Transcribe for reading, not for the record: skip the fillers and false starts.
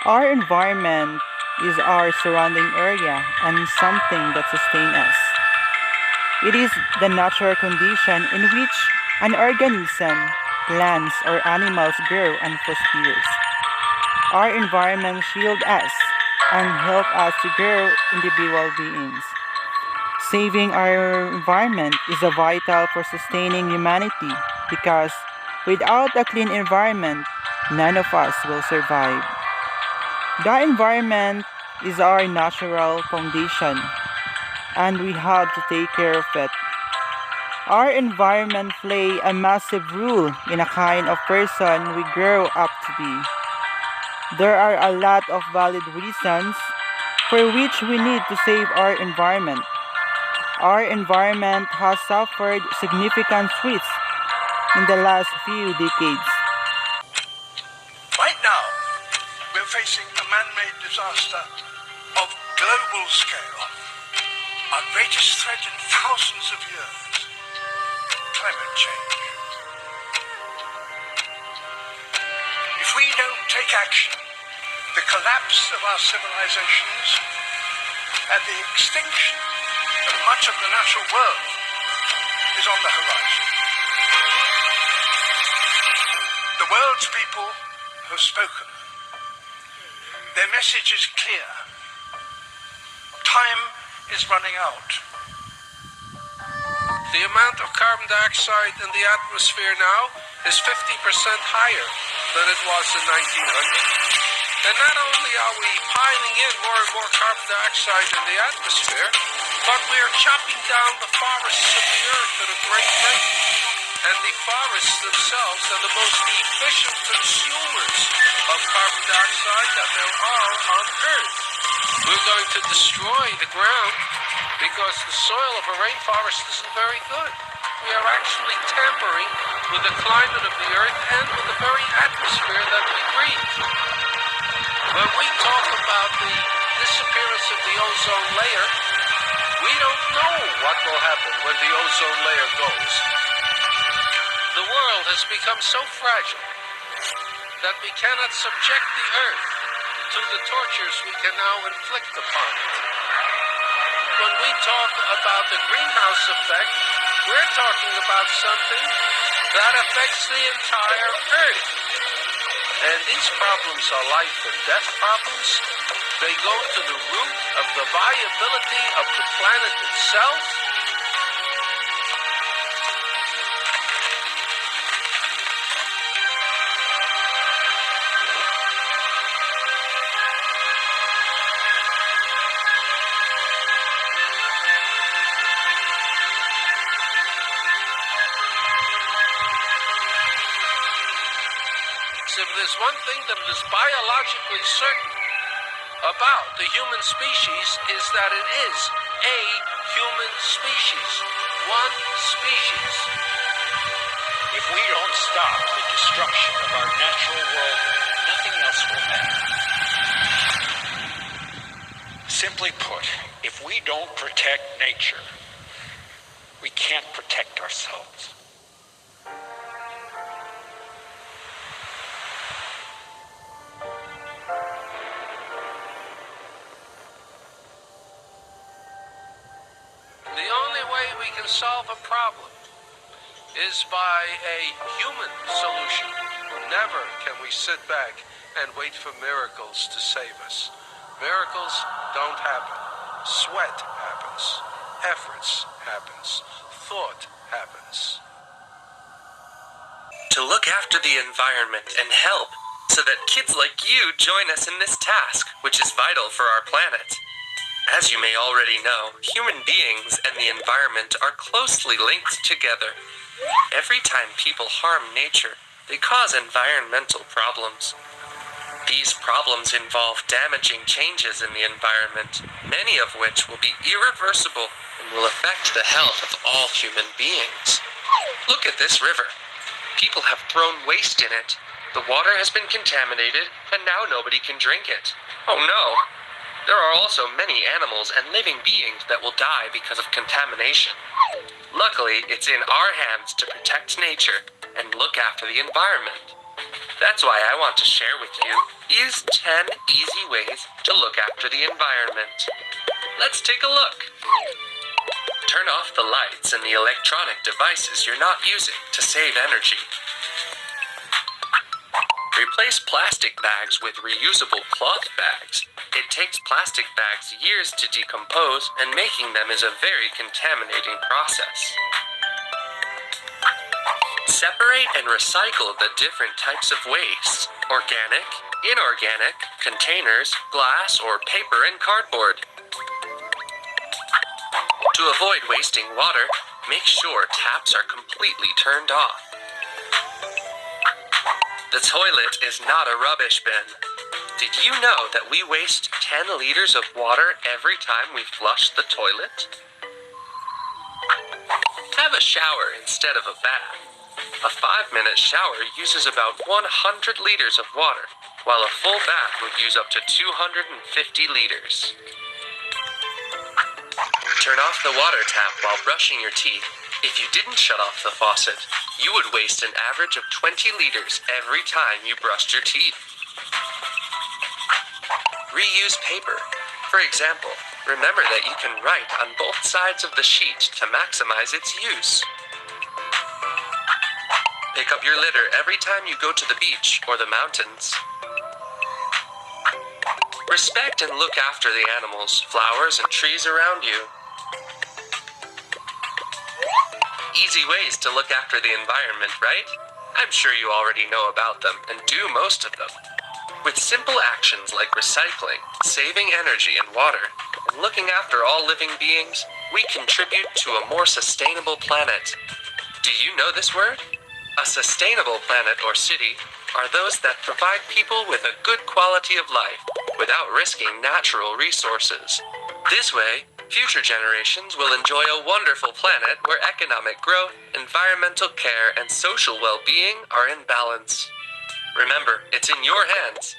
Our environment is our surrounding area and something that sustains us. It is the natural condition in which an organism, plants, or animals grow and prospers. Our environment shields us and help us to grow individual beings. Saving our environment is a vital for sustaining humanity because without a clean environment, none of us will survive. The environment is our natural foundation and we have to take care of it. Our environment play a massive role in a kind of person we grow up to be. There are a lot of valid reasons for which we need to save our environment. Our environment has suffered significant threats in the last few decades. Right now, we're facing a man-made disaster of global scale. Our greatest threat in thousands of years, climate change. If we don't take action, the collapse of our civilizations and the extinction of much of the natural world is on the horizon. The world's people have spoken. Their message is clear. Time is running out. The amount of carbon dioxide in the atmosphere now is 50% higher than it was in 1900. And not only are we piling in more and more carbon dioxide in the atmosphere, but we are chopping down the forests of the earth at a great rate. And the forests themselves are the most efficient consumers of carbon dioxide that there are on Earth. We're going to destroy the ground because the soil of a rainforest isn't very good. We are actually tampering with the climate of the Earth and with the very atmosphere that we breathe. When we talk about the disappearance of the ozone layer, we don't know what will happen when the ozone layer goes. The world has become so fragile that we cannot subject the Earth to the tortures we can now inflict upon it. When we talk about the greenhouse effect, we're talking about something that affects the entire Earth. And these problems are life and death problems. They go to the root of the viability of the planet itself. If there's one thing that is biologically certain about the human species is that it is a human species. One species. If we don't stop the destruction of our natural world, nothing else will matter. Simply put, if we don't protect nature, we can't protect ourselves. The only way we can solve a problem is by a human solution. Never can we sit back and wait for miracles to save us. Miracles don't happen. Sweat happens. Efforts happens. Thought happens. To look after the environment and help so that kids like you join us in this task, which is vital for our planet. As you may already know, human beings and the environment are closely linked together. Every time people harm nature, they cause environmental problems. These problems involve damaging changes in the environment, many of which will be irreversible and will affect the health of all human beings. Look at this river. People have thrown waste in it. The water has been contaminated, and now nobody can drink it. Oh no! There are also many animals and living beings that will die because of contamination. Luckily, it's in our hands to protect nature and look after the environment. That's why I want to share with you. Use 10 easy ways to look after the environment. Let's take a look. Turn off the lights and the electronic devices you're not using to save energy. Replace plastic bags with reusable cloth bags. It takes plastic bags years to decompose, and making them is a very contaminating process. Separate and recycle the different types of waste: organic, inorganic, containers, glass, or paper and cardboard. To avoid wasting water, make sure taps are completely turned off. The toilet is not a rubbish bin. Did you know that we waste 10 liters of water every time we flush the toilet? Have a shower instead of a bath. A 5-minute shower uses about 100 liters of water, while a full bath would use up to 250 liters. Turn off the water tap while brushing your teeth. If you didn't shut off the faucet, you would waste an average of 20 liters every time you brushed your teeth. Reuse paper. For example, remember that you can write on both sides of the sheet to maximize its use. Pick up your litter every time you go to the beach or the mountains. Respect and look after the animals, flowers, and trees around you. Easy ways to look after the environment, right? I'm sure you already know about them and do most of them. With simple actions like recycling, saving energy and water, and looking after all living beings, we contribute to a more sustainable planet. Do you know this word? A sustainable planet or city are those that provide people with a good quality of life without risking natural resources. This way, future generations will enjoy a wonderful planet where economic growth, environmental care, and social well-being are in balance. Remember, it's in your hands.